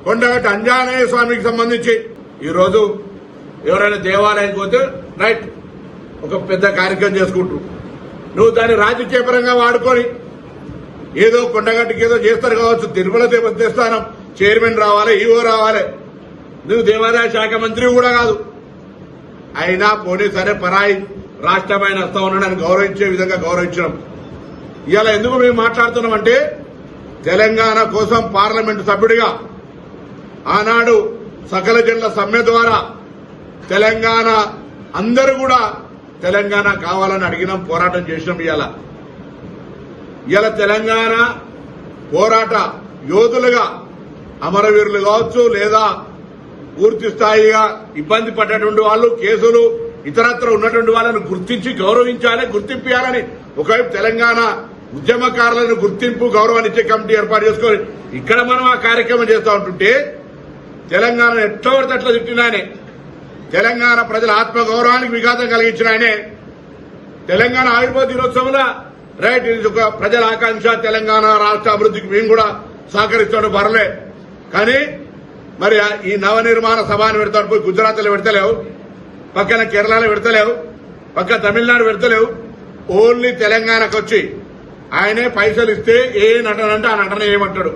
కొండగట్టు అంజనేయ స్వామికి సంబంధించి ఈరోజు ఎవరైనా దేవాలయానికి పోతే రైట్ ఒక పెద్ద కార్యక్రమం చేసుకుంటూ నువ్వు దాన్ని రాజకీయ పరంగా వాడుకొని ఏదో కొండగట్టుకి ఏదో చేస్తారు కావచ్చు. తిరుమల దేవస్థానం చైర్మన్ రావాలి, ఈవో రావాలి. నువ్వు దేవాదాయ శాఖ మంత్రి కూడా కాదు. అయినా పోనీ సరే పరాయి రాష్ట్రమైన వస్తా ఉన్నాడని గౌరవించే విధంగా గౌరవించడం. ఇవాళ ఎందుకు మేము మాట్లాడుతున్నామంటే తెలంగాణ కోసం పార్లమెంటు సభ్యుడిగా ఆనాడు సకల జనుల సమ్మె ద్వారా తెలంగాణ అందరూ కూడా తెలంగాణ కావాలని అడిగినాం, పోరాటం చేసినాం. ఇవాళ తెలంగాణ పోరాట యోధులుగా అమరవీరులు కావచ్చు, లేదా పూర్తి స్థాయిగా ఇబ్బంది పడ్డటువంటి వాళ్ళు, కేసులు ఇతరత్ర ఉన్నటువంటి వాళ్ళని గుర్తించి గౌరవించాలి, గుర్తింపాలని ఒకవైపు తెలంగాణ ఉద్యమకారులను గుర్తింపు గౌరవాన్ని ఇచ్చే కమిటీ ఏర్పాటు చేసుకొని ఇక్కడ మనం ఆ కార్యక్రమం చేస్తూ ఉంటుంటే తెలంగాణ ఎట్లా పడితే అట్లా తిట్టిన ఆయనే, తెలంగాణ ప్రజల ఆత్మగౌరవానికి విఘాతం కలిగించిన ఆయనే, తెలంగాణ ఆవిర్భావ దినోత్సవంలో రైట్ ఇది ఒక ప్రజల ఆకాంక్ష, తెలంగాణ రాష్ట్ర అభివృద్ధికి మేము కూడా సహకరిస్తాడు బరలే. కానీ మరి ఈ నవనిర్మాణ సభను పెడతాడు, పోయి గుజరాత్లో పెడతలేవు, పక్కన కేరళలో పెడతలేవు, పక్కన తమిళనాడు పెడతలేవు. ఓన్లీ తెలంగాణకు వచ్చి ఆయనే పైసలు ఇస్తే ఏ నటన అంటే ఆ నటన ఏమంటాడు.